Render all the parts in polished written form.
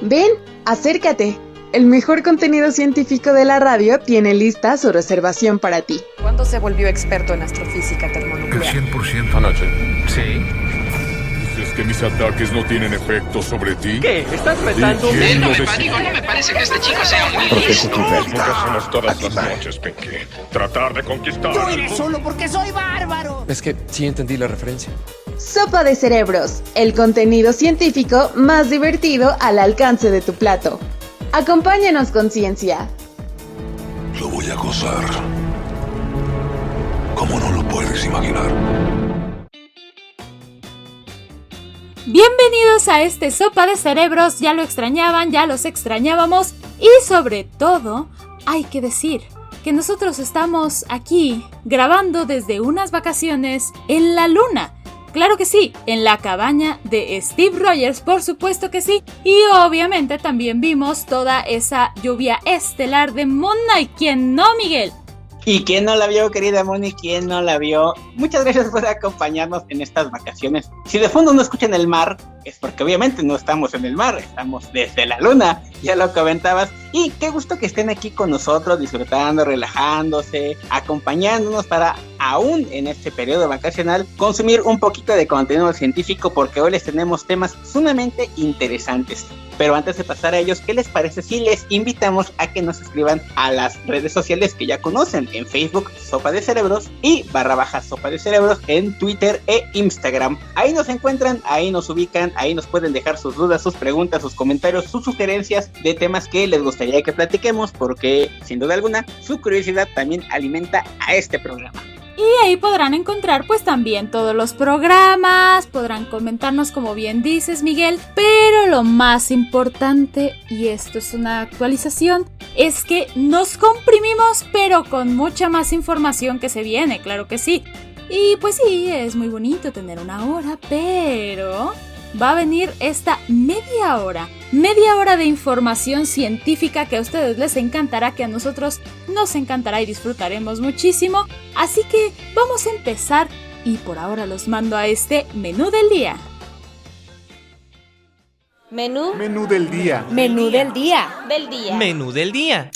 Ven, acércate. El mejor contenido científico de la radio tiene lista su reservación para ti. ¿Cuándo se volvió experto en astrofísica termonuclear? El 100% Anoche. Sí. ¿Dices que mis ataques no tienen efecto sobre ti? ¿Qué? ¿Estás retando? ¿Quién lo no decidió? me parece que este chico sea muy Protejo tu Lo que libertad. hacemos todas las noches, Pinky. Tratar de conquistar. Yo iré solo porque soy bárbaro. Es que sí entendí la referencia. Sopa de Cerebros, el contenido científico más divertido al alcance de tu plato. Acompáñanos con ciencia. Lo voy a gozar. Como no lo puedes imaginar. Bienvenidos a este Sopa de Cerebros, ya lo extrañaban, ya los extrañábamos y sobre todo hay que decir que nosotros estamos aquí grabando desde unas vacaciones en la luna. Claro que sí, en la cabaña de Steve Rogers, por supuesto que sí. Y obviamente también vimos toda esa lluvia estelar de Moon Knight. ¿Quién no, Miguel? ¿Y quién no la vio, querida Moni? ¿Quién no la vio? Muchas gracias por acompañarnos en estas vacaciones. Si de fondo no escuchan el mar, es porque obviamente no estamos en el mar, estamos desde la luna, ya lo comentabas. Y qué gusto que estén aquí con nosotros, disfrutando, relajándose, acompañándonos para, aún en este periodo vacacional, consumir un poquito de contenido científico, porque hoy les tenemos temas sumamente interesantes. Pero antes de pasar a ellos, ¿qué les parece si les invitamos a que nos escriban a las redes sociales que ya conocen? En Facebook, Sopa de Cerebros, y / Sopa de Cerebros en Twitter e Instagram. Ahí nos encuentran, ahí nos ubican, ahí nos pueden dejar sus dudas, sus preguntas, sus comentarios, sus sugerencias de temas que les gustaría que platiquemos, porque sin duda alguna su curiosidad también alimenta a este programa. Y ahí podrán encontrar pues también todos los programas, podrán comentarnos como bien dices, Miguel, pero lo más importante, y esto es una actualización, es que nos comprimimos pero con mucha más información que se viene, claro que sí. Y pues sí, es muy bonito tener una hora, pero va a venir esta media hora de información científica que a ustedes les encantará, que a nosotros nos encantará y disfrutaremos muchísimo. Así que vamos a empezar y por ahora los mando a este menú del día. Menú del día. Menú del día. Menú del día.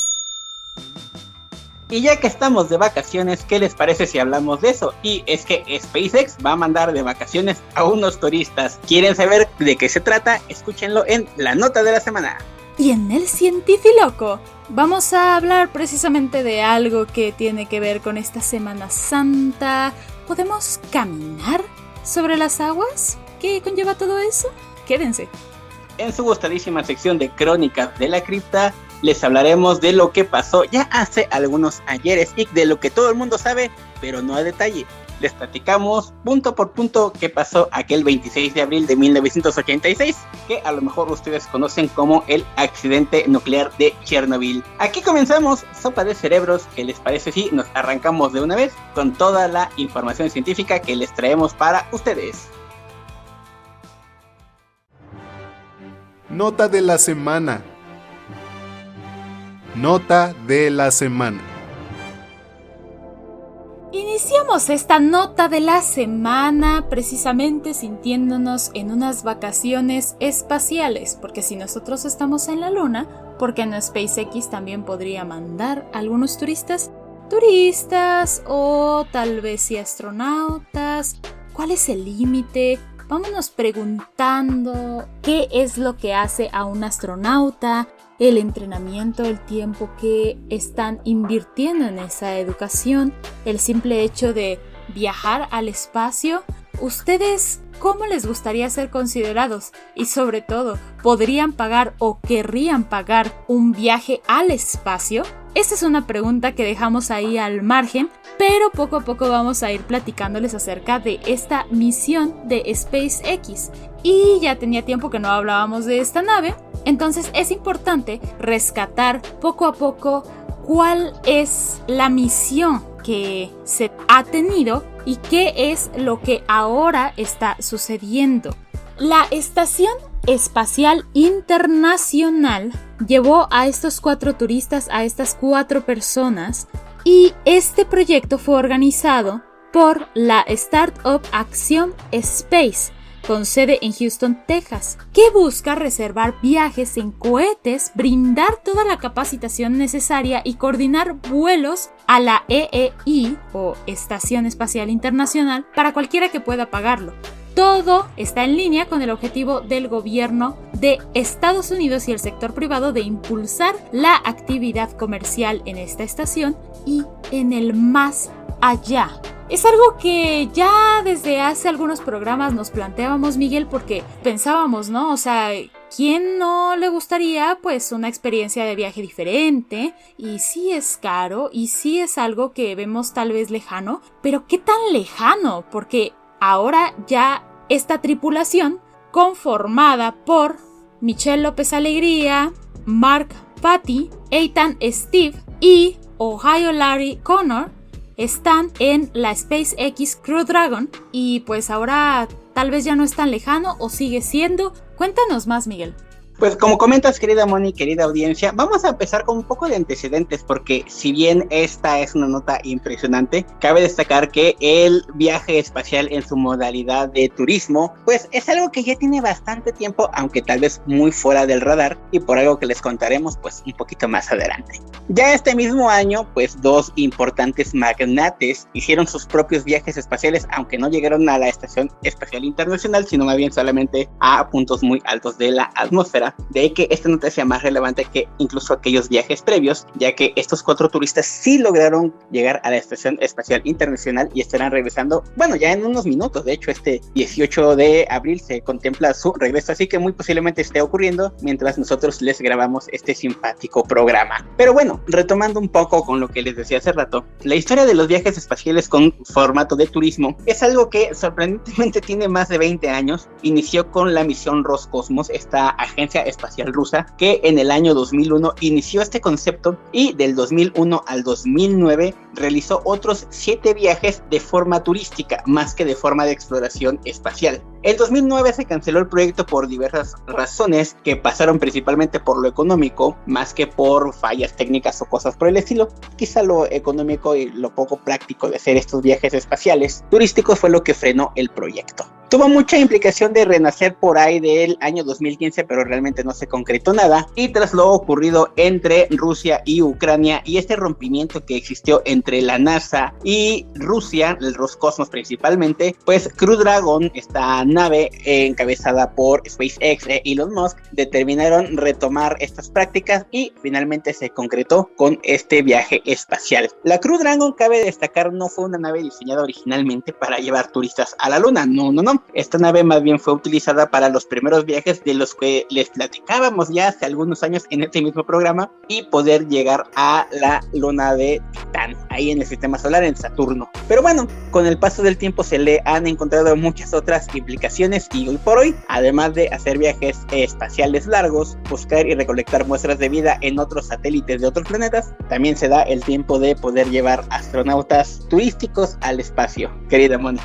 Y ya que estamos de vacaciones, ¿qué les parece si hablamos de eso? Y es que SpaceX va a mandar de vacaciones a unos turistas. ¿Quieren saber de qué se trata? Escúchenlo en la nota de la semana. Y en el Científiloco vamos a hablar precisamente de algo que tiene que ver con esta Semana Santa. ¿Podemos caminar sobre las aguas? ¿Qué conlleva todo eso? Quédense. En su gustadísima sección de Crónicas de la Cripta, les hablaremos de lo que pasó ya hace algunos ayeres y de lo que todo el mundo sabe, pero no a detalle. Les platicamos punto por punto qué pasó aquel 26 de abril de 1986, que a lo mejor ustedes conocen como el accidente nuclear de Chernobyl. Aquí comenzamos Sopa de Cerebros. ¿Qué les parece si nos arrancamos de una vez con toda la información científica que les traemos para ustedes? Nota de la semana. Nota de la semana. Iniciamos esta nota de la semana precisamente sintiéndonos en unas vacaciones espaciales, porque si nosotros estamos en la luna, ¿por qué no SpaceX también podría mandar a algunos turistas o tal vez sí astronautas? ¿Cuál es el límite? Vámonos preguntando qué es lo que hace a un astronauta, el entrenamiento, el tiempo que están invirtiendo en esa educación, el simple hecho de viajar al espacio. ¿Ustedes cómo les gustaría ser considerados? Y sobre todo, ¿podrían pagar o querrían pagar un viaje al espacio? Esta es una pregunta que dejamos ahí al margen, pero poco a poco vamos a ir platicándoles acerca de esta misión de SpaceX. Y ya tenía tiempo que no hablábamos de esta nave, entonces es importante rescatar poco a poco cuál es la misión que se ha tenido y qué es lo que ahora está sucediendo. La Estación Espacial Internacional llevó a estos 4 turistas, a estas 4 personas, y este proyecto fue organizado por la Startup Axiom Space, con sede en Houston, Texas, que busca reservar viajes en cohetes, brindar toda la capacitación necesaria y coordinar vuelos a la EEI o Estación Espacial Internacional para cualquiera que pueda pagarlo. Todo está en línea con el objetivo del gobierno de Estados Unidos y el sector privado de impulsar la actividad comercial en esta estación y en el más allá. Es algo que ya desde hace algunos programas nos planteábamos, Miguel, porque pensábamos, ¿no? O sea, ¿quién no le gustaría pues una experiencia de viaje diferente? Y sí es caro y sí es algo que vemos tal vez lejano, pero ¿qué tan lejano? Porque ahora ya esta tripulación, conformada por Michelle López Alegría, Mark Patty, Ethan Steve y Ohio Larry Connor, están en la SpaceX Crew Dragon y pues ahora tal vez ya no es tan lejano o sigue siendo. Cuéntanos más, Miguel. Pues como comentas, querida Moni, querida audiencia, vamos a empezar con un poco de antecedentes porque si bien esta es una nota impresionante, cabe destacar que el viaje espacial en su modalidad de turismo, pues es algo que ya tiene bastante tiempo, aunque tal vez muy fuera del radar y por algo que les contaremos pues un poquito más adelante. Ya este mismo año, pues dos importantes magnates hicieron sus propios viajes espaciales, aunque no llegaron a la Estación Espacial Internacional, sino más bien solamente a puntos muy altos de la atmósfera. De ahí que esta nota sea más relevante que incluso aquellos viajes previos, ya que estos 4 turistas sí lograron llegar a la Estación Espacial Internacional y estarán regresando, bueno, ya en unos minutos. De hecho, este 18 de abril se contempla su regreso, así que muy posiblemente esté ocurriendo mientras nosotros les grabamos este simpático programa. Pero bueno, retomando un poco con lo que les decía hace rato, la historia de los viajes espaciales con formato de turismo es algo que sorprendentemente tiene más de 20 años. Inició con la misión Roscosmos, esta agencia espacial rusa, que en el año 2001 inició este concepto y del 2001 al 2009 realizó otros 7 viajes de forma turística, más que de forma de exploración espacial. En 2009 se canceló el proyecto por diversas razones que pasaron principalmente por lo económico, más que por fallas técnicas o cosas por el estilo. Quizá lo económico y lo poco práctico de hacer estos viajes espaciales turísticos fue lo que frenó el proyecto. Tuvo mucha implicación de renacer por ahí del año 2015, pero realmente no se concretó nada. Y tras lo ocurrido entre Rusia y Ucrania y este rompimiento que existió entre la NASA y Rusia, el Roscosmos principalmente, pues Crew Dragon, esta nave encabezada por SpaceX e Elon Musk, determinaron retomar estas prácticas y finalmente se concretó con este viaje espacial. La Crew Dragon, cabe destacar, no fue una nave diseñada originalmente para llevar turistas a la Luna, no. Esta nave más bien fue utilizada para los primeros viajes de los que les platicábamos ya hace algunos años en este mismo programa y poder llegar a la luna de Titán, ahí en el sistema solar, en Saturno. Pero bueno, con el paso del tiempo se le han encontrado muchas otras implicaciones y hoy por hoy, además de hacer viajes espaciales largos, buscar y recolectar muestras de vida en otros satélites de otros planetas, también se da el tiempo de poder llevar astronautas turísticos al espacio. Querida Moni.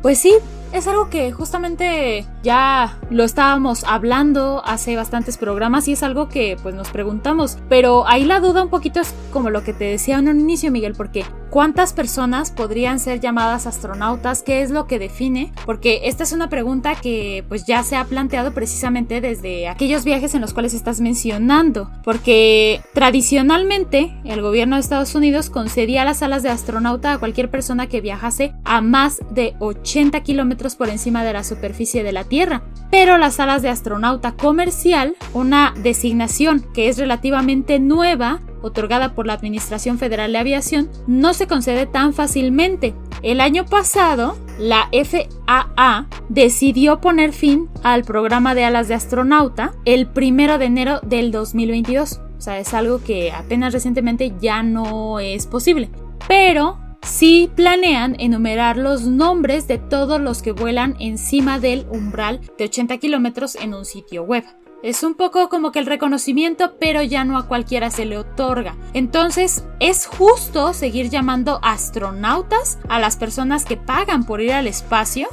Pues sí, es algo que justamente ya lo estábamos hablando hace bastantes programas y es algo que pues nos preguntamos, pero ahí la duda un poquito es como lo que te decía en un inicio, Miguel, porque ¿cuántas personas podrían ser llamadas astronautas? ¿Qué es lo que define? Porque esta es una pregunta que pues ya se ha planteado precisamente desde aquellos viajes en los cuales estás mencionando, porque tradicionalmente el gobierno de Estados Unidos concedía las alas de astronauta a cualquier persona que viajase a más de 80 kilómetros por encima de la superficie de la Tierra, pero las alas de astronauta comercial, una designación que es relativamente nueva, otorgada por la Administración Federal de Aviación, no se concede tan fácilmente. El año pasado, la FAA decidió poner fin al programa de alas de astronauta el 1 de enero del 2022. O sea, es algo que apenas recientemente ya no es posible. Pero sí planean enumerar los nombres de todos los que vuelan encima del umbral de 80 kilómetros en un sitio web. Es un poco como que el reconocimiento, pero ya no a cualquiera se le otorga. Entonces, ¿es justo seguir llamando astronautas a las personas que pagan por ir al espacio?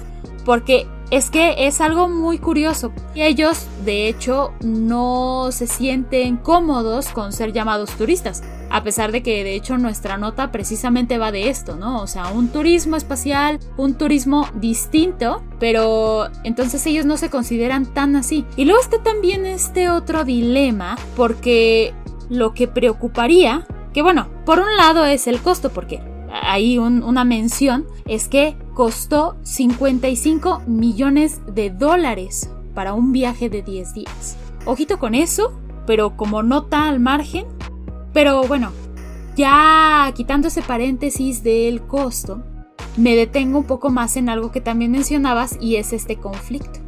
Porque es que es algo muy curioso. Y ellos, de hecho, no se sienten cómodos con ser llamados turistas. a pesar de que de hecho nuestra nota precisamente va de esto, ¿no? O sea, un turismo espacial, un turismo distinto, pero entonces ellos no se consideran tan así. Y luego está también este otro dilema, porque lo que preocuparía, que bueno, por un lado es el costo, porque hay una mención, es que costó $55 millones para un viaje de 10 días. Ojito con eso, pero como nota al margen. Pero bueno, ya quitando ese paréntesis del costo, me detengo un poco más en algo que también mencionabas, y es este conflicto.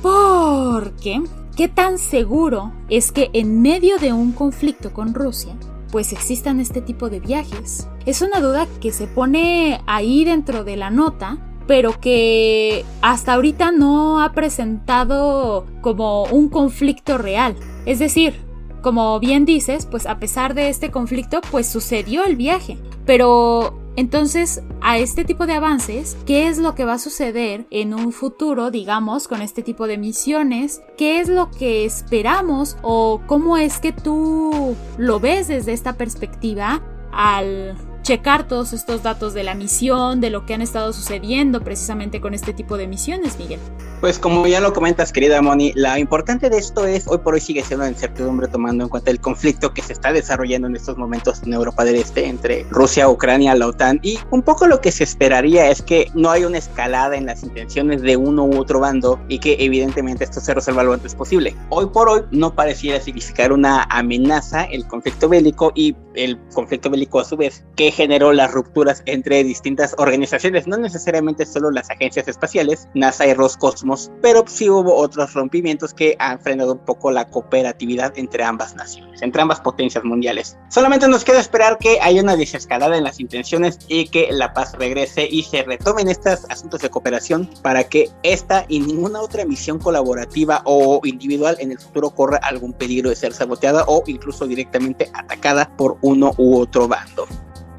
Porque, ¿qué tan seguro es que en medio de un conflicto con Rusia, pues existan este tipo de viajes? Es una duda que se pone ahí dentro de la nota, pero que hasta ahorita no ha presentado como un conflicto real. Es decir, como bien dices, pues a pesar de este conflicto, pues sucedió el viaje. Pero entonces, a este tipo de avances, ¿qué es lo que va a suceder en un futuro, digamos, con este tipo de misiones? ¿Qué es lo que esperamos o cómo es que tú lo ves desde esta perspectiva al checar todos estos datos de la misión, de lo que han estado sucediendo precisamente con este tipo de misiones, Miguel? Pues como ya lo comentas, querida Moni, lo importante de esto es, hoy por hoy sigue siendo una incertidumbre tomando en cuenta el conflicto que se está desarrollando en estos momentos en Europa del Este entre Rusia, Ucrania, la OTAN, y un poco lo que se esperaría es que no haya una escalada en las intenciones de uno u otro bando y que evidentemente esto se resuelva lo antes posible. Hoy por hoy no pareciera significar una amenaza el conflicto bélico, y el conflicto bélico a su vez que generó las rupturas entre distintas organizaciones, no necesariamente solo las agencias espaciales, NASA y Roscosmos, pero sí hubo otros rompimientos que han frenado un poco la cooperatividad entre ambas naciones, entre ambas potencias mundiales. Solamente nos queda esperar que haya una desescalada en las intenciones y que la paz regrese y se retomen estos asuntos de cooperación para que esta y ninguna otra misión colaborativa o individual en el futuro corra algún peligro de ser saboteada o incluso directamente atacada por uno u otro bando.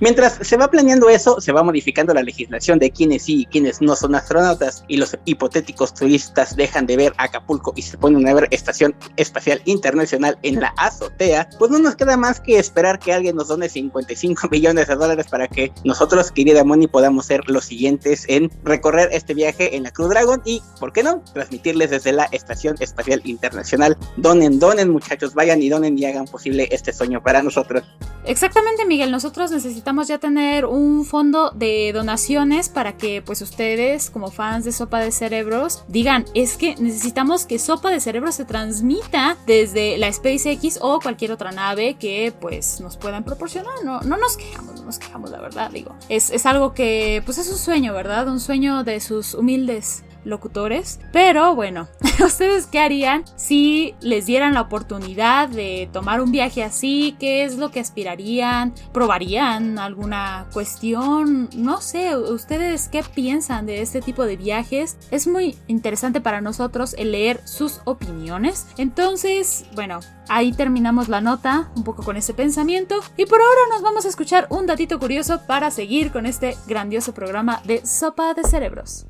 Mientras se va planeando eso, se va modificando la legislación de quiénes sí y quiénes no son astronautas, y los hipotéticos turistas dejan de ver Acapulco y se ponen a ver Estación Espacial Internacional en la azotea, pues no nos queda más que esperar que alguien nos done $55 millones para que nosotros, querida Moni, podamos ser los siguientes en recorrer este viaje en la Crew Dragon y, ¿por qué no?, transmitirles desde la Estación Espacial Internacional. Donen, muchachos, vayan y donen y hagan posible este sueño para nosotros. Exactamente, Miguel, nosotros necesitamos ya tener un fondo de donaciones para que pues ustedes, como fans de Sopa de Cerebros, digan, es que necesitamos que Sopa de Cerebros se transmita desde la SpaceX o cualquier otra nave que pues nos puedan proporcionar. No nos quejamos, la verdad, digo. Es algo que pues es un sueño, ¿verdad? Un sueño de sus humildes locutores, pero bueno, ¿ustedes qué harían si les dieran la oportunidad de tomar un viaje así? ¿Qué es lo que aspirarían? ¿Probarían alguna cuestión? No sé, ¿ustedes qué piensan de este tipo de viajes? Es muy interesante para nosotros el leer sus opiniones. Entonces, bueno, ahí terminamos la nota, un poco con ese pensamiento, y por ahora nos vamos a escuchar un datito curioso para seguir con este grandioso programa de Sopa de Cerebros.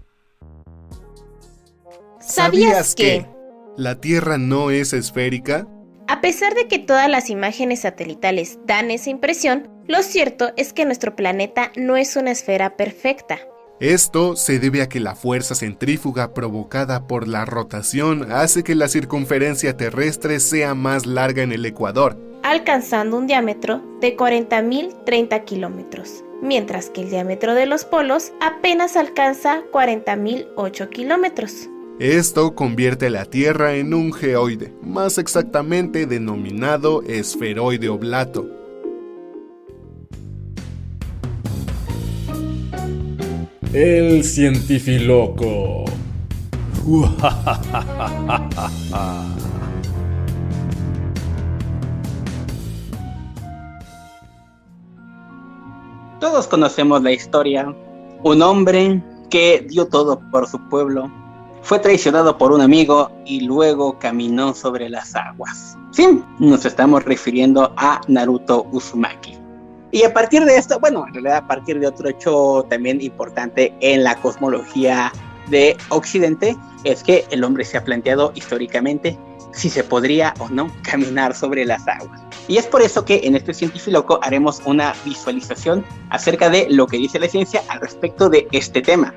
¿Sabías que la Tierra no es esférica? A pesar de que todas las imágenes satelitales dan esa impresión, lo cierto es que nuestro planeta no es una esfera perfecta. Esto se debe a que la fuerza centrífuga provocada por la rotación hace que la circunferencia terrestre sea más larga en el ecuador, alcanzando un diámetro de 40.030 kilómetros, mientras que el diámetro de los polos apenas alcanza 40.008 kilómetros. Esto convierte a la Tierra en un geoide, más exactamente denominado esferoide oblato. El cientifiloco. Todos conocemos la historia. Un hombre que dio todo por su pueblo, fue traicionado por un amigo y luego caminó sobre las aguas. Sí, nos estamos refiriendo a Naruto Uzumaki. Y a partir de esto, bueno, en realidad a partir de otro hecho también importante en la cosmología de Occidente, es que el hombre se ha planteado históricamente si se podría o no caminar sobre las aguas. Y es por eso que en este Cientifiloco haremos una visualización acerca de lo que dice la ciencia al respecto de este tema.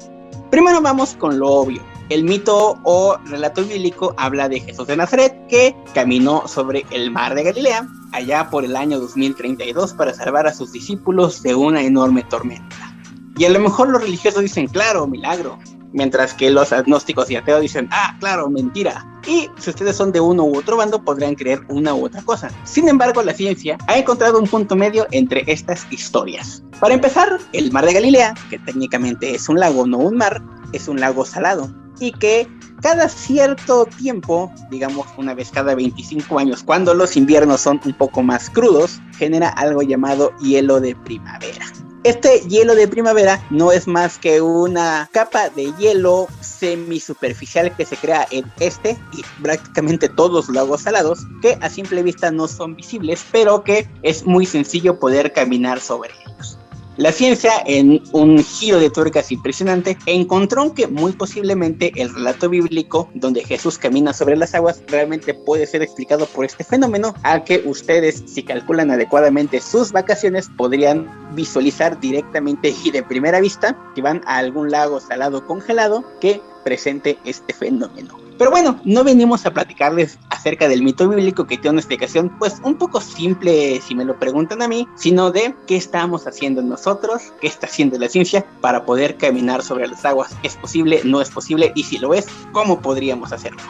Primero vamos con lo obvio. El mito o relato bíblico habla de Jesús de Nazaret, que caminó sobre el mar de Galilea allá por el año 2032 para salvar a sus discípulos de una enorme tormenta. Y a lo mejor los religiosos dicen, claro, milagro, mientras que los agnósticos y ateos dicen, claro, mentira. Y si ustedes son de uno u otro bando, podrían creer una u otra cosa. Sin embargo, la ciencia ha encontrado un punto medio entre estas historias. Para empezar, el mar de Galilea, que técnicamente es un lago, no un mar, es un lago salado, y que cada cierto tiempo, digamos una vez cada 25 años, cuando los inviernos son un poco más crudos, genera algo llamado hielo de primavera. Este hielo de primavera no es más que una capa de hielo semisuperficial que se crea en este y prácticamente todos los lagos salados, que a simple vista no son visibles, pero que es muy sencillo poder caminar sobre ellos. La ciencia, en un giro de tuercas impresionante, encontró que muy posiblemente el relato bíblico donde Jesús camina sobre las aguas realmente puede ser explicado por este fenómeno, al que ustedes, si calculan adecuadamente sus vacaciones, podrían visualizar directamente y de primera vista que van a algún lago salado congelado que presente este fenómeno. Pero bueno, no venimos a platicarles acerca del mito bíblico, que tiene una explicación pues un poco simple si me lo preguntan a mí, sino de qué estamos haciendo nosotros, qué está haciendo la ciencia para poder caminar sobre las aguas. ¿Es posible? ¿No es posible? Y si lo es, ¿cómo podríamos hacerlo?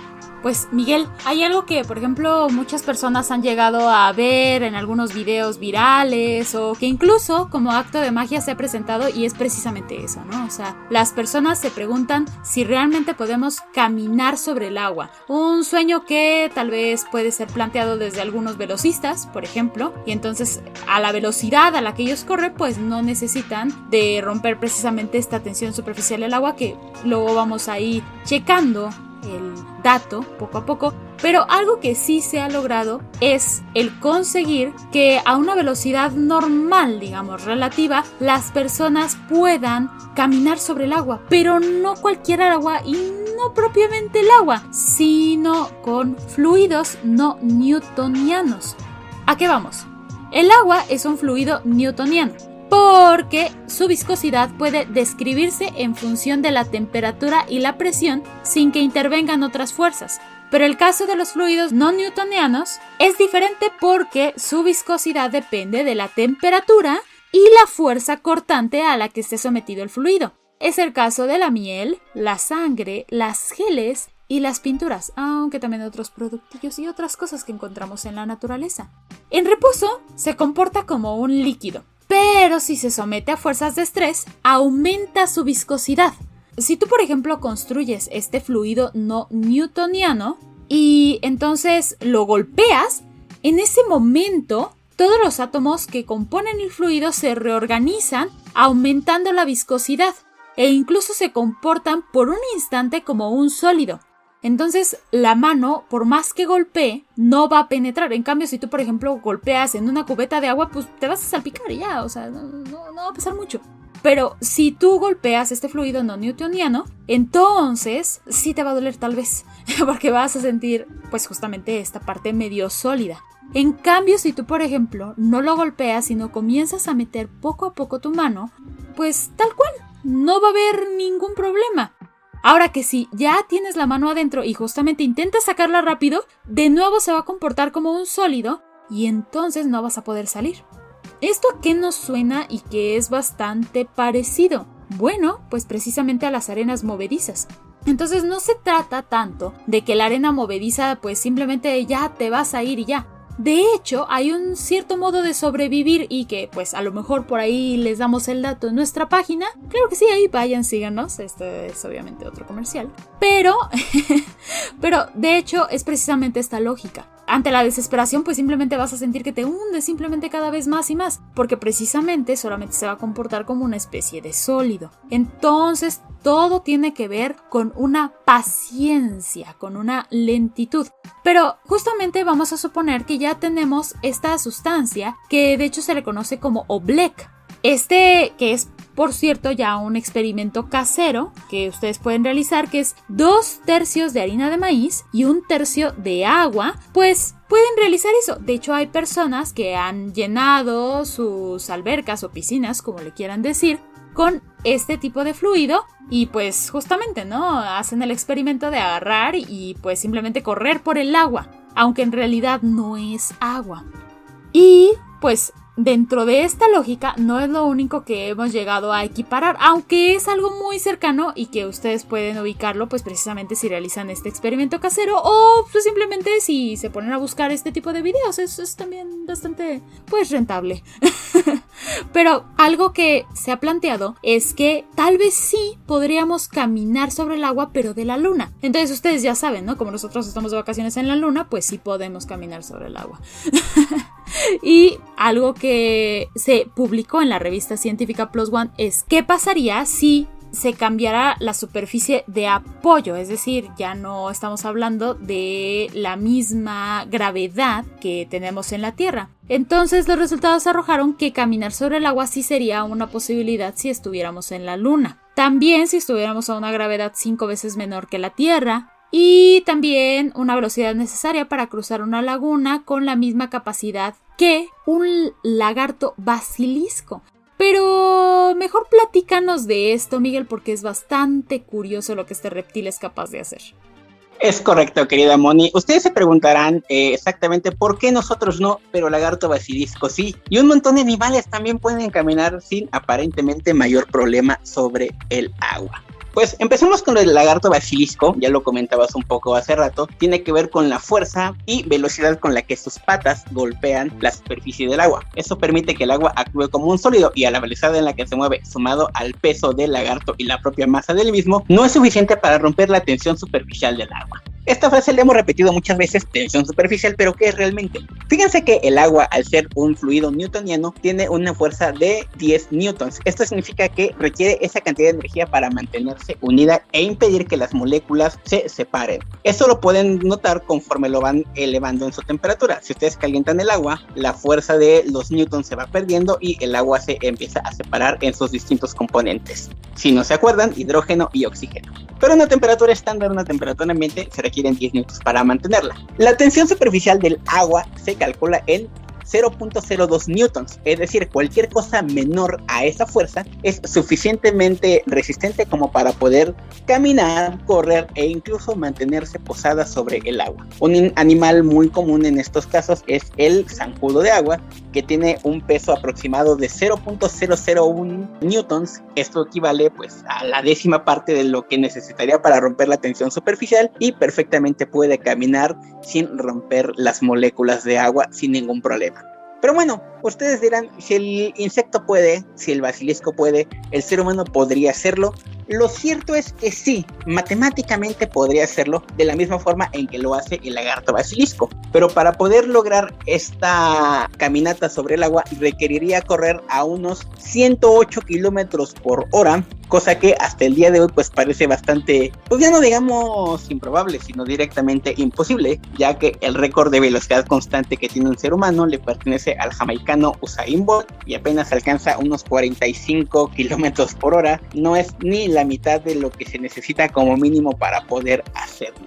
Pues Miguel, hay algo que por ejemplo muchas personas han llegado a ver en algunos videos virales o que incluso como acto de magia se ha presentado, y es precisamente eso, ¿no? O sea, las personas se preguntan si realmente podemos caminar sobre el agua. Un sueño que tal vez puede ser planteado desde algunos velocistas, por ejemplo, y entonces a la velocidad a la que ellos corren pues no necesitan de romper precisamente esta tensión superficial del agua, que luego vamos a ir checando el dato poco a poco, pero algo que sí se ha logrado es el conseguir que a una velocidad normal, digamos relativa, las personas puedan caminar sobre el agua, pero no cualquier agua y no propiamente el agua, sino con fluidos no newtonianos. ¿A qué vamos? El agua es un fluido newtoniano, porque su viscosidad puede describirse en función de la temperatura y la presión sin que intervengan otras fuerzas. Pero el caso de los fluidos no newtonianos es diferente porque su viscosidad depende de la temperatura y la fuerza cortante a la que esté sometido el fluido. Es el caso de la miel, la sangre, las geles y las pinturas, aunque también otros productillos y otras cosas que encontramos en la naturaleza. En reposo se comporta como un líquido, pero si se somete a fuerzas de estrés, aumenta su viscosidad. Si tú, por ejemplo, construyes este fluido no newtoniano y entonces lo golpeas, en ese momento todos los átomos que componen el fluido se reorganizan, aumentando la viscosidad, e incluso se comportan por un instante como un sólido. Entonces la mano, por más que golpee, no va a penetrar. En cambio, si tú, por ejemplo, golpeas en una cubeta de agua, pues te vas a salpicar y ya, o sea, no va a pasar mucho. Pero si tú golpeas este fluido no newtoniano, entonces sí te va a doler tal vez, porque vas a sentir pues justamente esta parte medio sólida. En cambio, si tú, por ejemplo, no lo golpeas, sino comienzas a meter poco a poco tu mano, pues tal cual, no va a haber ningún problema. Ahora que si ya tienes la mano adentro y justamente intentas sacarla rápido, de nuevo se va a comportar como un sólido y entonces no vas a poder salir. ¿Esto a qué nos suena y que es bastante parecido? Bueno, pues precisamente a las arenas movedizas. Entonces no se trata tanto de que la arena movediza pues simplemente ya te vas a ir y ya. De hecho, hay un cierto modo de sobrevivir y que pues a lo mejor por ahí les damos el dato en nuestra página. Claro que sí, ahí vayan, síganos. Esto es obviamente otro comercial. Pero de hecho es precisamente esta lógica. Ante la desesperación pues simplemente vas a sentir que te hundes simplemente cada vez más y más, porque precisamente solamente se va a comportar como una especie de sólido. Entonces todo tiene que ver con una paciencia, con una lentitud. Pero justamente vamos a suponer que ya tenemos esta sustancia que de hecho se le conoce como oblek. Que es por cierto, ya un experimento casero que ustedes pueden realizar, que es 2/3 de harina de maíz y 1/3 de agua, pues pueden realizar eso. De hecho, hay personas que han llenado sus albercas o piscinas, como le quieran decir, con este tipo de fluido y pues justamente, ¿no? Hacen el experimento de agarrar y pues simplemente correr por el agua, aunque en realidad no es agua. Y pues dentro de esta lógica no es lo único que hemos llegado a equiparar, aunque es algo muy cercano y que ustedes pueden ubicarlo pues precisamente si realizan este experimento casero o pues simplemente si se ponen a buscar este tipo de videos. Eso es también bastante pues rentable. Pero algo que se ha planteado es que tal vez sí podríamos caminar sobre el agua, pero de la luna. Entonces ustedes ya saben, ¿no? Como nosotros estamos de vacaciones en la luna, pues sí podemos caminar sobre el agua. Y algo que se publicó en la revista científica PLOS ONE es qué pasaría si se cambiará la superficie de apoyo, es decir, ya no estamos hablando de la misma gravedad que tenemos en la Tierra. Entonces los resultados arrojaron que caminar sobre el agua sí sería una posibilidad si estuviéramos en la Luna. También si estuviéramos a una gravedad 5 veces menor que la Tierra. Y también una velocidad necesaria para cruzar una laguna con la misma capacidad que un lagarto basilisco. Pero mejor platícanos de esto, Miguel, porque es bastante curioso lo que este reptil es capaz de hacer. Es correcto, querida Moni. Ustedes se preguntarán exactamente por qué nosotros no, pero lagarto basilisco sí. Y un montón de animales también pueden caminar sin aparentemente mayor problema sobre el agua. Pues empecemos con el lagarto basilisco, ya lo comentabas un poco hace rato, tiene que ver con la fuerza y velocidad con la que sus patas golpean la superficie del agua. Eso permite que el agua actúe como un sólido y a la velocidad en la que se mueve, sumado al peso del lagarto y la propia masa del mismo, no es suficiente para romper la tensión superficial del agua. Esta frase la hemos repetido muchas veces, tensión superficial, pero ¿qué es realmente? Fíjense que el agua, al ser un fluido newtoniano, tiene una fuerza de 10 newtons. Esto significa que requiere esa cantidad de energía para mantenerse unida e impedir que las moléculas se separen. Esto lo pueden notar conforme lo van elevando en su temperatura. Si ustedes calientan el agua, la fuerza de los newtons se va perdiendo y el agua se empieza a separar en sus distintos componentes. Si no se acuerdan, hidrógeno y oxígeno. Pero una temperatura estándar, una temperatura ambiente, se requieren 10 newtons para mantenerla. La tensión superficial del agua se calcula en 0.02 newtons, es decir, cualquier cosa menor a esa fuerza es suficientemente resistente como para poder caminar, correr e incluso mantenerse posada sobre el agua. Un animal muy común en estos casos es el zancudo de agua, que tiene un peso aproximado de 0.001 newtons. Esto equivale pues a la 10ª parte de lo que necesitaría para romper la tensión superficial y perfectamente puede caminar sin romper las moléculas de agua sin ningún problema. Pero bueno, ustedes dirán, si el insecto puede, si el basilisco puede, el ser humano podría hacerlo. Lo cierto es que sí, matemáticamente podría hacerlo de la misma forma en que lo hace el lagarto basilisco. Pero para poder lograr esta caminata sobre el agua requeriría correr a unos 108 kilómetros por hora, cosa que hasta el día de hoy pues parece bastante, pues ya no digamos improbable, sino directamente imposible, ya que el récord de velocidad constante que tiene un ser humano le pertenece al jamaicano Usain Bolt y apenas alcanza unos 45 kilómetros por hora. No es ni la mitad de lo que se necesita como mínimo para poder hacerlo.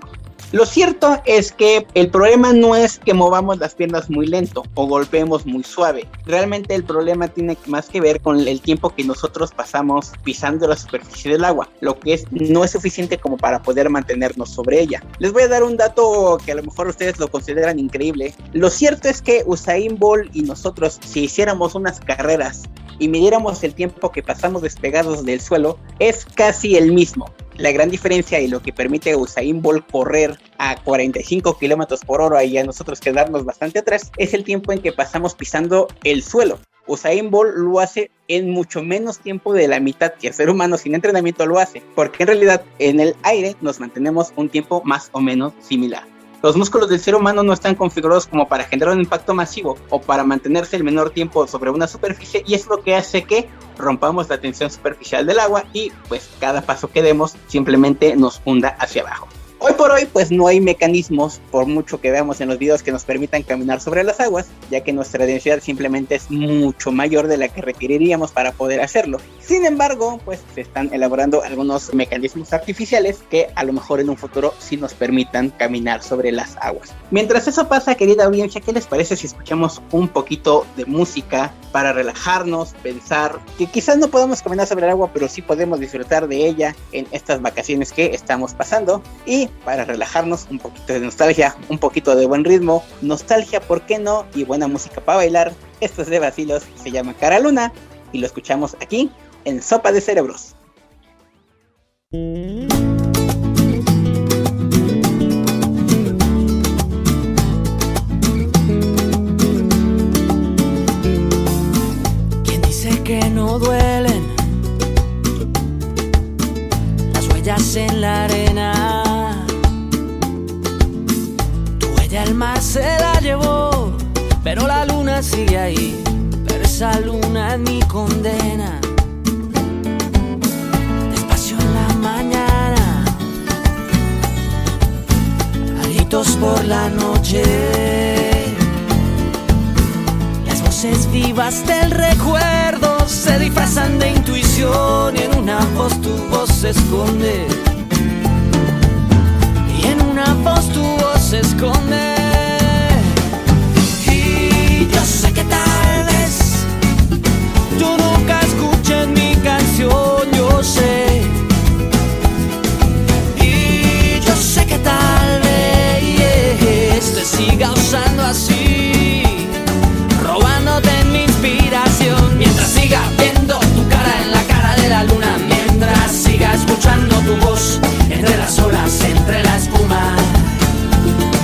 Lo cierto es que el problema no es que movamos las piernas muy lento o golpeemos muy suave. Realmente el problema tiene más que ver con el tiempo que nosotros pasamos pisando la superficie del agua, lo que no es suficiente como para poder mantenernos sobre ella. Les voy a dar un dato que a lo mejor ustedes lo consideran increíble. Lo cierto es que Usain Bolt y nosotros, si hiciéramos unas carreras y midiéramos el tiempo que pasamos despegados del suelo, es casi el mismo. La gran diferencia y lo que permite a Usain Bolt correr a 45 kilómetros por hora y a nosotros quedarnos bastante atrás es el tiempo en que pasamos pisando el suelo. Usain Bolt lo hace en mucho menos tiempo de la mitad que el ser humano sin entrenamiento lo hace, porque en realidad en el aire nos mantenemos un tiempo más o menos similar. Los músculos del ser humano no están configurados como para generar un impacto masivo o para mantenerse el menor tiempo sobre una superficie, y es lo que hace que rompamos la tensión superficial del agua y pues cada paso que demos simplemente nos hunda hacia abajo. Hoy por hoy pues no hay mecanismos, por mucho que veamos en los videos, que nos permitan caminar sobre las aguas, ya que nuestra densidad simplemente es mucho mayor de la que requeriríamos para poder hacerlo. Sin embargo, pues se están elaborando algunos mecanismos artificiales que a lo mejor en un futuro sí nos permitan caminar sobre las aguas. Mientras eso pasa, querida audiencia, ¿qué les parece si escuchamos un poquito de música para relajarnos, pensar que quizás no podamos caminar sobre el agua, pero sí podemos disfrutar de ella en estas vacaciones que estamos pasando? Y para relajarnos, un poquito de nostalgia, un poquito de buen ritmo, nostalgia, ¿por qué no? Y buena música para bailar. Esto es de Bacilos, se llama Cara Luna y lo escuchamos aquí en Sopa de Cerebros. ¿Quién dice que no duelen las huellas en la arena? Tu huella el mar se la llevó, pero la luna sigue ahí. Pero esa luna es mi condena. Despacio en la mañana, gritos por la noche, las voces vivas del recuerdo se disfrazan de intuición y en una voz tu voz se esconde. Y en una voz tu voz se esconde. Yo sé que tal vez tú nunca escuches mi canción, yo sé. Y yo sé que tal vez te siga usando así, robándote mi inspiración. Mientras siga viendo tu cara en la cara de la luna, mientras siga escuchando tu voz entre las olas, entre la espuma,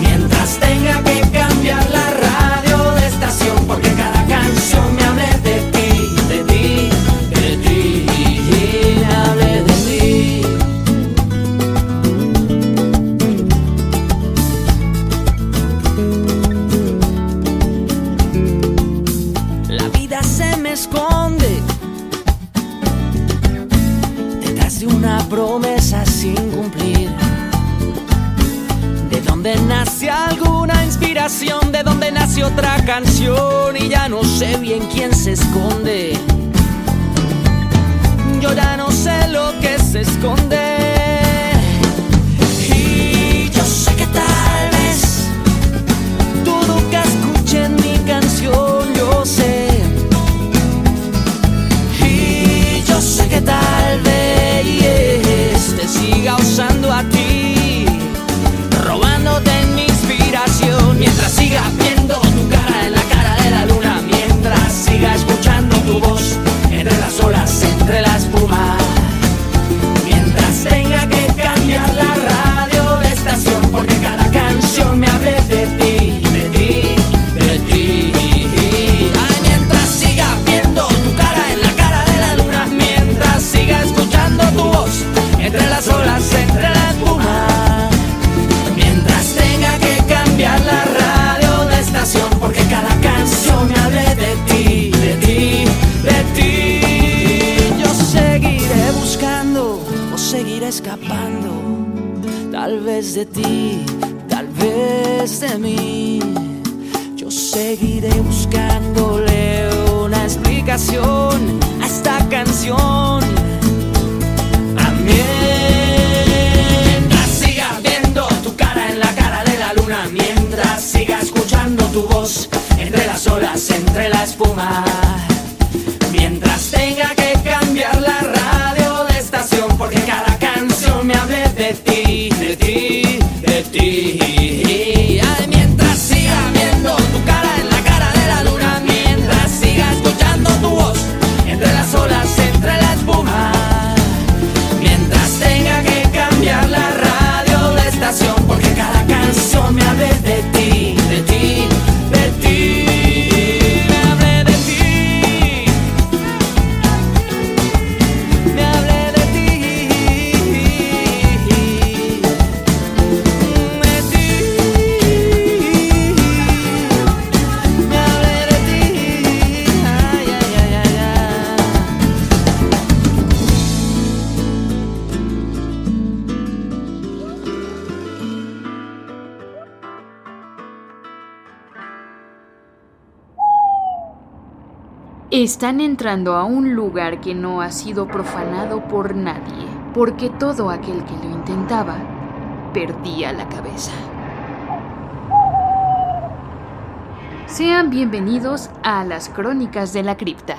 mientras tenga que cambiar la radio de estación, porque cada canción me hable de ti, de ti, de ti, me hable de ti. La vida se me esconde detrás de una promesa sin cumplir. De donde nace alguna inspiración, de donde nace otra canción, y ya no sé bien quién se esconde. Yo ya no sé lo que se esconde. Y yo sé que tal vez tú nunca escuches mi canción, yo sé. Y yo sé que tal vez te siga usando a ti, robándote en mi inspiración. Mientras siga viendo tu cara en la cara de la luna, mientras siga escuchando tu voz entre las olas, entre la espuma, mientras tenga que cambiar la radio de estación, porque cada canción me hable de ti, de ti, de ti. Ay, mientras siga viendo tu cara en la cara de la luna, mientras siga escuchando tu voz entre las olas, entre la espuma, mientras tenga que cambiar la radio de estación, porque cada canción me hable de ti, de ti, de ti. Yo seguiré buscando o seguiré escapando, tal vez de ti, tal vez de mí. Yo seguiré buscándole una explicación a esta canción. Mientras siga viendo tu cara en la cara de la luna, mientras siga escuchando tu voz entre las olas, entre la espuma, mientras tenga que cambiar la radio de estación, porque cada canción me hable de ti, de ti, de ti. Ay, mientras siga viendo tu cara en la cara de la luna, mientras siga escuchando tu voz entre las olas, entre la espuma, mientras tenga que cambiar la radio de estación, porque cada canción me hable de ti, de ti, de ti. Me hable de ti, me hable de ti, de ti. Están entrando a un lugar que no ha sido profanado por nadie, porque todo aquel que lo intentaba perdía la cabeza. Sean bienvenidos a las Crónicas de la Cripta.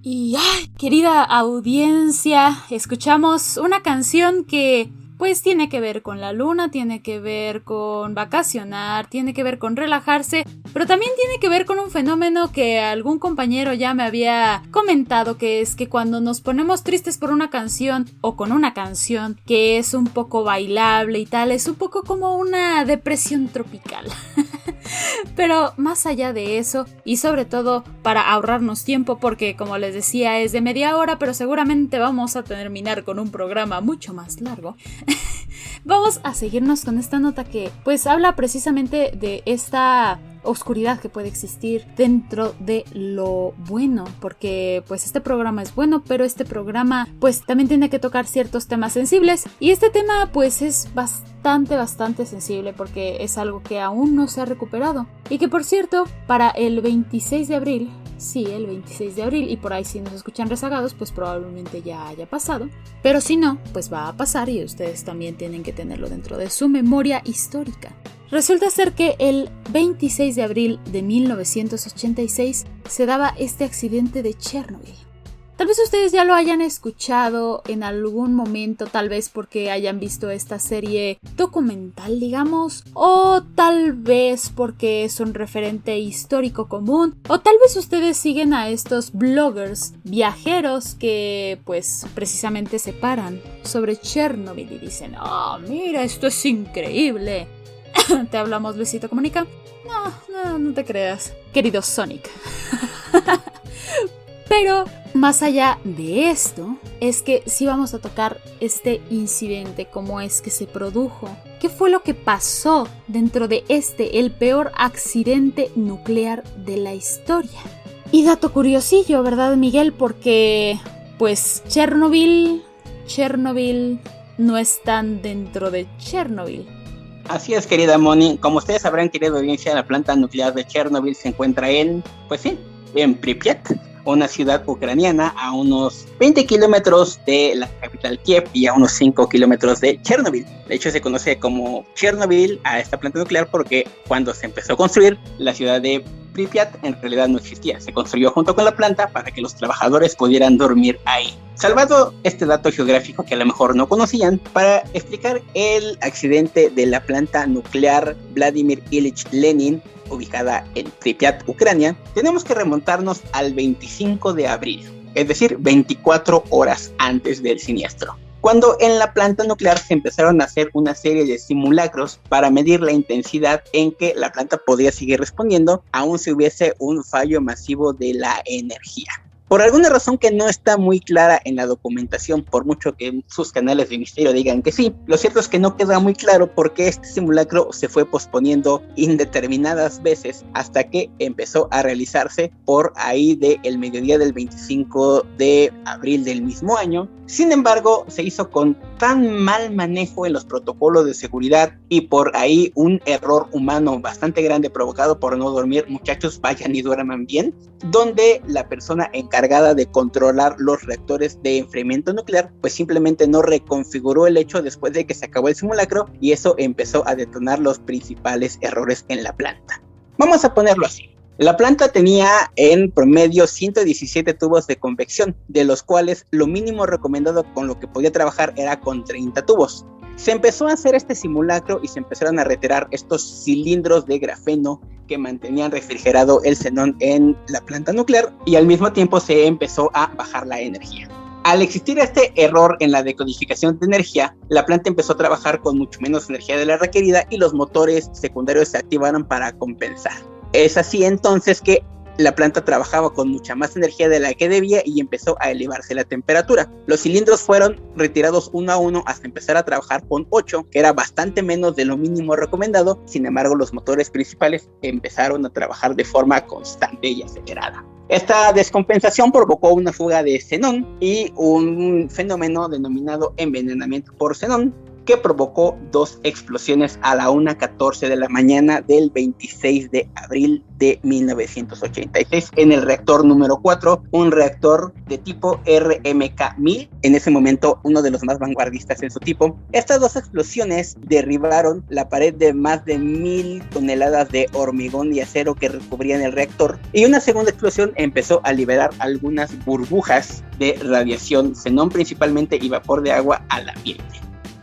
Y querida audiencia, escuchamos una canción que pues tiene que ver con la luna, tiene que ver con vacacionar, tiene que ver con relajarse, pero también tiene que ver con un fenómeno que algún compañero ya me había comentado, que es que cuando nos ponemos tristes por una canción o con una canción que es un poco bailable y tal, es un poco como una depresión tropical. Pero más allá de eso, y sobre todo para ahorrarnos tiempo, porque como les decía es de media hora, pero seguramente vamos a terminar con un programa mucho más largo, vamos a seguirnos con esta nota que pues habla precisamente de esta oscuridad que puede existir dentro de lo bueno, porque pues este programa es bueno, pero este programa pues también tiene que tocar ciertos temas sensibles, y este tema pues es bastante sensible porque es algo que aún no se ha recuperado, y que por cierto para el 26 de abril, sí, el 26 de abril, y por ahí si nos escuchan rezagados pues probablemente ya haya pasado, pero si no pues va a pasar, y ustedes también tienen que tenerlo dentro de su memoria histórica. Resulta ser que el 26 de abril de 1986 se daba este accidente de Chernobyl. Tal vez ustedes ya lo hayan escuchado en algún momento, tal vez porque hayan visto esta serie documental, digamos, o tal vez porque es un referente histórico común, o tal vez ustedes siguen a estos bloggers viajeros que pues precisamente se paran sobre Chernobyl y dicen: "Oh, mira, esto es increíble". Te hablamos, Luisito Comunica. No te creas, querido Sonic. Pero más allá de esto, es que sí vamos a tocar este incidente, cómo es que se produjo, qué fue lo que pasó dentro de el peor accidente nuclear de la historia. Y dato curiosillo, ¿verdad, Miguel? Porque pues Chernobyl no están dentro de Chernobyl. Así es, querida Moni. Como ustedes sabrán, querida audiencia, la planta nuclear de Chernobyl se encuentra en Pripyat, una ciudad ucraniana a unos 20 kilómetros de la capital Kiev y a unos 5 kilómetros de Chernobyl. De hecho, se conoce como Chernobyl a esta planta nuclear porque cuando se empezó a construir, la ciudad de Pripyat en realidad no existía. Se construyó junto con la planta para que los trabajadores pudieran dormir ahí. Salvado este dato geográfico que a lo mejor no conocían, para explicar el accidente de la planta nuclear Vladimir Ilich Lenin, ubicada en Pripyat, Ucrania, tenemos que remontarnos al 25 de abril, es decir, 24 horas antes del siniestro, cuando en la planta nuclear se empezaron a hacer una serie de simulacros para medir la intensidad en que la planta podía seguir respondiendo aun si hubiese un fallo masivo de la energía. Por alguna razón que no está muy clara en la documentación, por mucho que sus canales de misterio digan que sí, lo cierto es que no queda muy claro por qué este simulacro se fue posponiendo indeterminadas veces hasta que empezó a realizarse por ahí del mediodía del 25 de abril del mismo año. Sin embargo, se hizo con tan mal manejo en los protocolos de seguridad y por ahí un error humano bastante grande provocado por no dormir. Muchachos, vayan y duerman bien, donde la persona encargada de controlar los reactores de enfriamiento nuclear pues simplemente no reconfiguró el hecho después de que se acabó el simulacro, y eso empezó a detonar los principales errores en la planta. Vamos a ponerlo así. La planta tenía en promedio 117 tubos de convección, de los cuales lo mínimo recomendado con lo que podía trabajar era con 30 tubos. Se empezó a hacer este simulacro y se empezaron a retirar estos cilindros de grafeno que mantenían refrigerado el xenón en la planta nuclear, y al mismo tiempo se empezó a bajar la energía. Al existir este error en la decodificación de energía, la planta empezó a trabajar con mucho menos energía de la requerida y los motores secundarios se activaron para compensar. Es así entonces que la planta trabajaba con mucha más energía de la que debía y empezó a elevarse la temperatura. Los cilindros fueron retirados uno a uno hasta empezar a trabajar con 8, que era bastante menos de lo mínimo recomendado. Sin embargo, los motores principales empezaron a trabajar de forma constante y acelerada. Esta descompensación provocó una fuga de xenón y un fenómeno denominado envenenamiento por xenón, que provocó 2 explosiones a la 1:14 de la mañana del 26 de abril de 1986 en el reactor número 4, un reactor de tipo RMK-1000, en ese momento uno de los más vanguardistas en su tipo. Estas 2 explosiones derribaron la pared de más de 1000 toneladas de hormigón y acero que recubrían el reactor, y una segunda explosión empezó a liberar algunas burbujas de radiación xenón principalmente y vapor de agua al ambiente.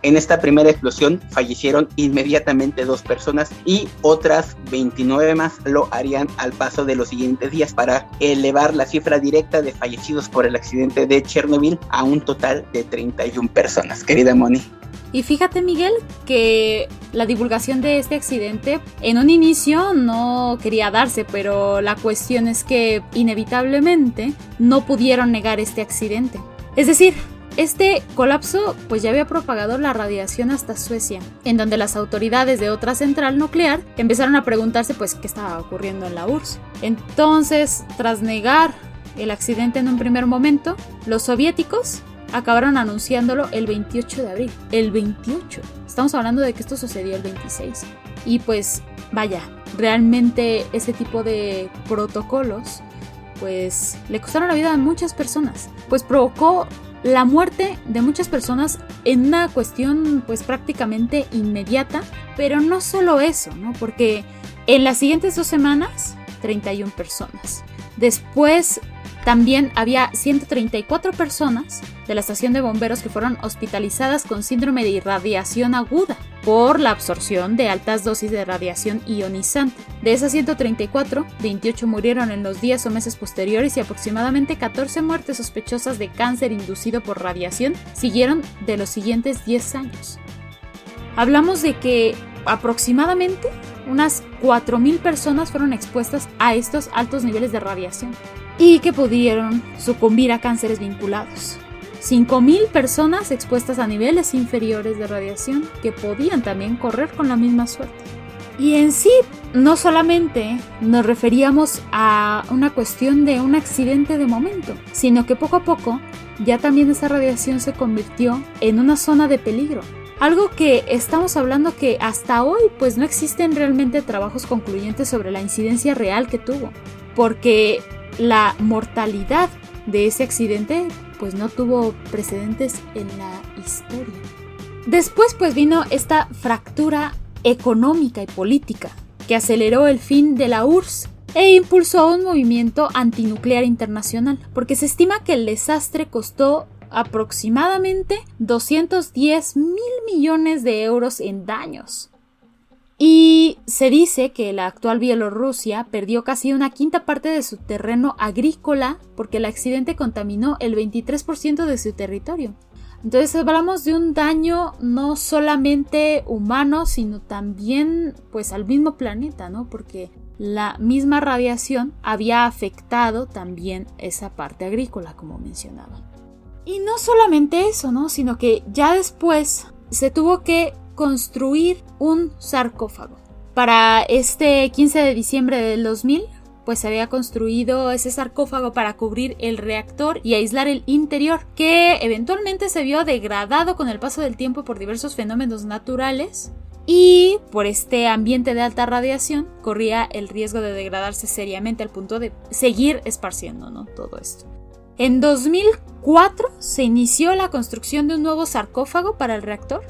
En esta primera explosión fallecieron inmediatamente 2 personas y otras 29 más lo harían al paso de los siguientes días, para elevar la cifra directa de fallecidos por el accidente de Chernobyl a un total de 31 personas. Querida Moni. Y fíjate, Miguel, que la divulgación de este accidente en un inicio no quería darse, pero la cuestión es que inevitablemente no pudieron negar este accidente. Es decir, este colapso pues ya había propagado la radiación hasta Suecia, en donde las autoridades de otra central nuclear empezaron a preguntarse pues qué estaba ocurriendo en la URSS. Entonces, tras negar el accidente en un primer momento, los soviéticos acabaron anunciándolo el 28 de abril. El 28. Estamos hablando de que esto sucedió el 26. Y pues vaya, realmente ese tipo de protocolos pues le costaron la vida a muchas personas. Pues provocó la muerte de muchas personas en una cuestión pues prácticamente inmediata. Pero no solo eso, ¿no? Porque en las siguientes 2 semanas, 31 personas. Después también había 134 personas de la estación de bomberos que fueron hospitalizadas con síndrome de irradiación aguda por la absorción de altas dosis de radiación ionizante. De esas 134, 28 murieron en los días o meses posteriores y aproximadamente 14 muertes sospechosas de cáncer inducido por radiación siguieron de los siguientes 10 años. Hablamos de que aproximadamente unas 4.000 personas fueron expuestas a estos altos niveles de radiación y que pudieron sucumbir a cánceres vinculados. 5.000 personas expuestas a niveles inferiores de radiación que podían también correr con la misma suerte. Y en sí, no solamente nos referíamos a una cuestión de un accidente de momento, sino que poco a poco ya también esa radiación se convirtió en una zona de peligro. Algo que estamos hablando que hasta hoy pues no existen realmente trabajos concluyentes sobre la incidencia real que tuvo, porque la mortalidad de ese accidente pues no tuvo precedentes en la historia. Después pues vino esta fractura económica y política que aceleró el fin de la URSS e impulsó un movimiento antinuclear internacional, porque se estima que el desastre costó aproximadamente 210.000 millones de euros en daños. Y se dice que la actual Bielorrusia perdió casi una quinta parte de su terreno agrícola porque el accidente contaminó el 23% de su territorio. Entonces hablamos de un daño no solamente humano, sino también pues al mismo planeta, ¿no? Porque la misma radiación había afectado también esa parte agrícola, como mencionaba. Y no solamente eso, ¿no? Sino que ya después se tuvo que construir un sarcófago. Para este 15 de diciembre del 2000, pues se había construido ese sarcófago para cubrir el reactor y aislar el interior, que eventualmente se vio degradado con el paso del tiempo por diversos fenómenos naturales y por este ambiente de alta radiación corría el riesgo de degradarse seriamente al punto de seguir esparciendo, ¿no? Todo esto. En 2004 se inició la construcción de un nuevo sarcófago para el reactor,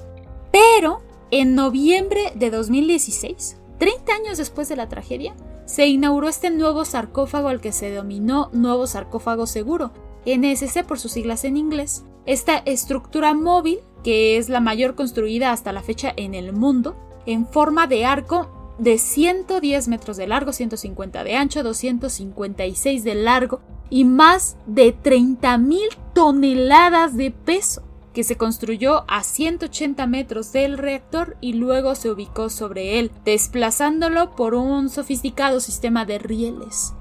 pero en noviembre de 2016, 30 años después de la tragedia, se inauguró este nuevo sarcófago al que se denominó Nuevo Sarcófago Seguro, NSC por sus siglas en inglés. Esta estructura móvil, que es la mayor construida hasta la fecha en el mundo, en forma de arco de 110 metros de largo, 150 de ancho, 256 de largo y más de 30.000 toneladas de peso, que se construyó a 180 metros del reactor y luego se ubicó sobre él, desplazándolo por un sofisticado sistema de rieles.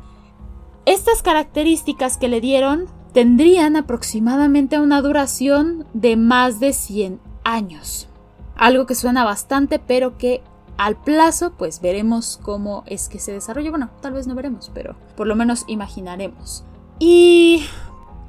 Estas características que le dieron tendrían aproximadamente una duración de más de 100 años. Algo que suena bastante, pero que al plazo pues veremos cómo es que se desarrolla. Bueno, tal vez no veremos, pero por lo menos imaginaremos. Y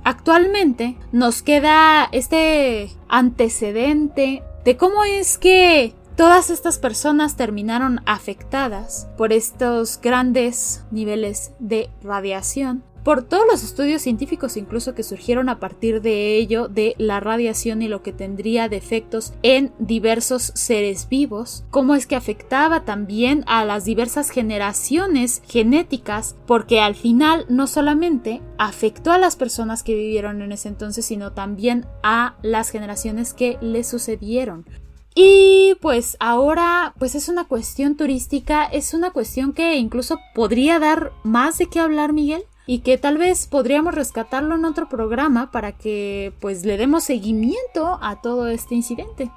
actualmente nos queda este antecedente de cómo es que todas estas personas terminaron afectadas por estos grandes niveles de radiación, por todos los estudios científicos incluso que surgieron a partir de ello, de la radiación y lo que tendría de efectos en diversos seres vivos, cómo es que afectaba también a las diversas generaciones genéticas, porque al final no solamente afectó a las personas que vivieron en ese entonces, sino también a las generaciones que le sucedieron. Y pues ahora pues es una cuestión turística, es una cuestión que incluso podría dar más de qué hablar, Miguel, y que tal vez podríamos rescatarlo en otro programa para que pues le demos seguimiento a todo este incidente.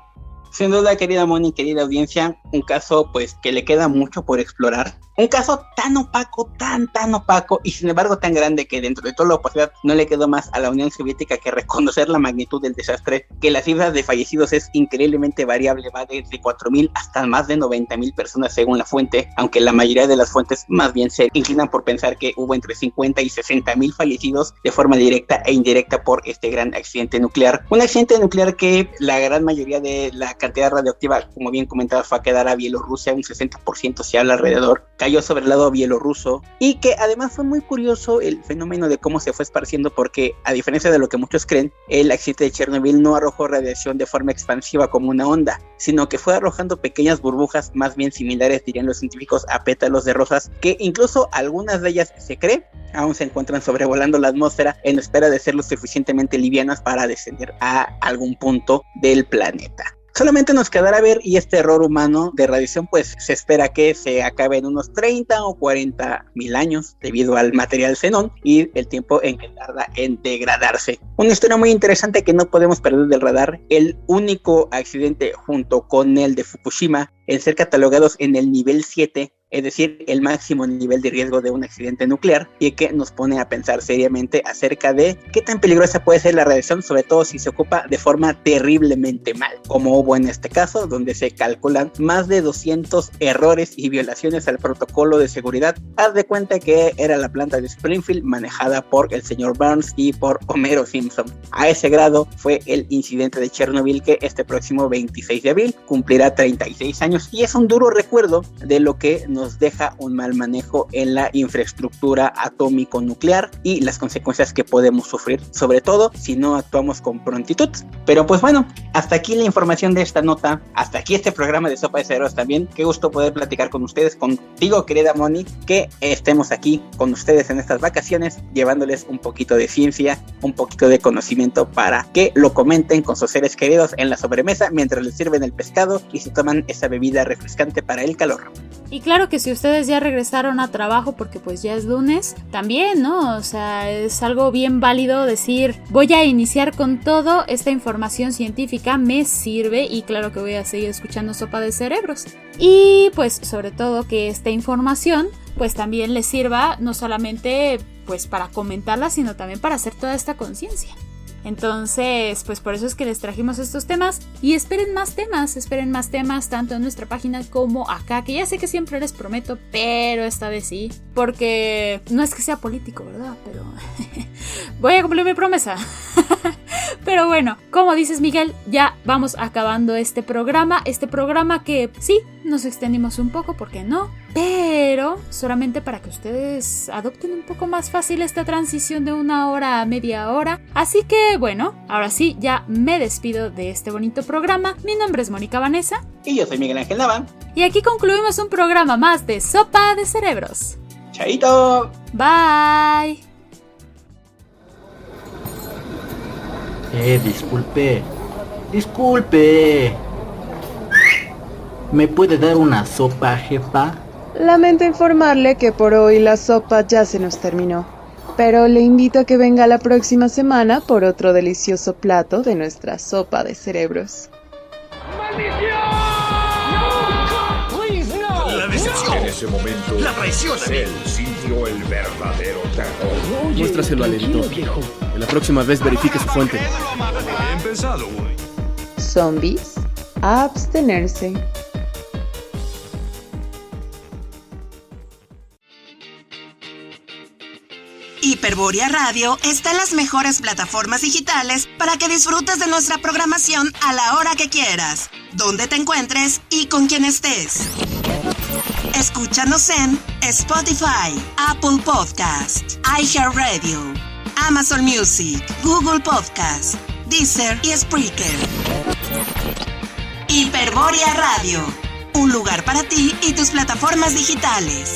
Sin duda, querida Moni, querida audiencia, un caso pues que le queda mucho por explorar. Un caso tan opaco, tan opaco y sin embargo tan grande que dentro de toda la opacidad no le quedó más a la Unión Soviética que reconocer la magnitud del desastre, que la cifra de fallecidos es increíblemente variable, va desde 4.000 hasta más de 90.000 personas según la fuente, aunque la mayoría de las fuentes más bien se inclinan por pensar que hubo entre 50 y 60.000 fallecidos de forma directa e indirecta por este gran accidente nuclear. Un accidente nuclear que la gran mayoría de la cantidad radioactiva, como bien comentaba, fue a quedar a Bielorrusia, un 60% se habla alrededor, cayó sobre el lado bielorruso, y que además fue muy curioso el fenómeno de cómo se fue esparciendo, porque a diferencia de lo que muchos creen, el accidente de Chernobyl no arrojó radiación de forma expansiva como una onda, sino que fue arrojando pequeñas burbujas más bien similares, dirían los científicos, a pétalos de rosas, que incluso algunas de ellas se cree aún se encuentran sobrevolando la atmósfera en espera de ser lo suficientemente livianas para descender a algún punto del planeta. Solamente nos quedará ver, y este error humano de radiación pues se espera que se acabe en unos 30 o 40 mil años debido al material xenón y el tiempo en que tarda en degradarse. Una historia muy interesante que no podemos perder del radar, el único accidente junto con el de Fukushima en ser catalogados en el nivel 7, es decir, el máximo nivel de riesgo de un accidente nuclear, y que nos pone a pensar seriamente acerca de qué tan peligrosa puede ser la radiación, sobre todo si se ocupa de forma terriblemente mal, como hubo en este caso, donde se calculan más de 200 errores y violaciones al protocolo de seguridad. Haz de cuenta que era la planta de Springfield manejada por el señor Burns y por Homero Simpson. A ese grado fue el incidente de Chernobyl, que este próximo 26 de abril cumplirá 36 años, y es un duro recuerdo de lo que nos deja un mal manejo en la infraestructura atómico-nuclear y las consecuencias que podemos sufrir, sobre todo si no actuamos con prontitud. Pero pues bueno, hasta aquí la información de esta nota, hasta aquí este programa de Sopa de Cerebros también. Qué gusto poder platicar con ustedes, contigo, querida Moni, que estemos aquí con ustedes en estas vacaciones, llevándoles un poquito de ciencia, un poquito de conocimiento para que lo comenten con sus seres queridos en la sobremesa mientras les sirven el pescado y se toman esa bebida refrescante para el calor. Y claro que si ustedes ya regresaron a trabajo porque pues ya es lunes, también, ¿no? O sea, es algo bien válido decir, voy a iniciar con todo, esta información científica me sirve y claro que voy a seguir escuchando Sopa de Cerebros. Y pues sobre todo que esta información pues también les sirva no solamente pues para comentarla, sino también para hacer toda esta conciencia. Entonces, pues por eso es que les trajimos estos temas y esperen más temas tanto en nuestra página como acá, que ya sé que siempre les prometo, pero esta vez sí, porque no es que sea político, ¿verdad? Pero voy a cumplir mi promesa. Pero bueno, como dices, Miguel, ya vamos acabando este programa que sí, nos extendimos un poco, ¿por qué no? Pero solamente para que ustedes adopten un poco más fácil esta transición de 1 hora a media hora. Así que bueno, ahora sí, ya me despido de este bonito programa. Mi nombre es Mónica Vanessa. Y yo soy Miguel Ángel Nava. Y aquí concluimos un programa más de Sopa de Cerebros. ¡Chaito! Bye. Disculpe. ¿Me puede dar una sopa, jefa? Lamento informarle que por hoy la sopa ya se nos terminó, pero le invito a que venga la próxima semana por otro delicioso plato de nuestra Sopa de Cerebros. La decepción. En ese momento, la traición. Él sintió el verdadero terror. Muéstraselo al editor, viejo. La próxima vez verifique su fuente. Bien pensado, güey. Zombies, a abstenerse. Y Hiperborea Radio está en las mejores plataformas digitales para que disfrutes de nuestra programación a la hora que quieras, donde te encuentres y con quien estés. Escúchanos en Spotify, Apple Podcast, iHeartRadio, Amazon Music, Google Podcast, Deezer y Spreaker. Hiperborea Radio, un lugar para ti y tus plataformas digitales.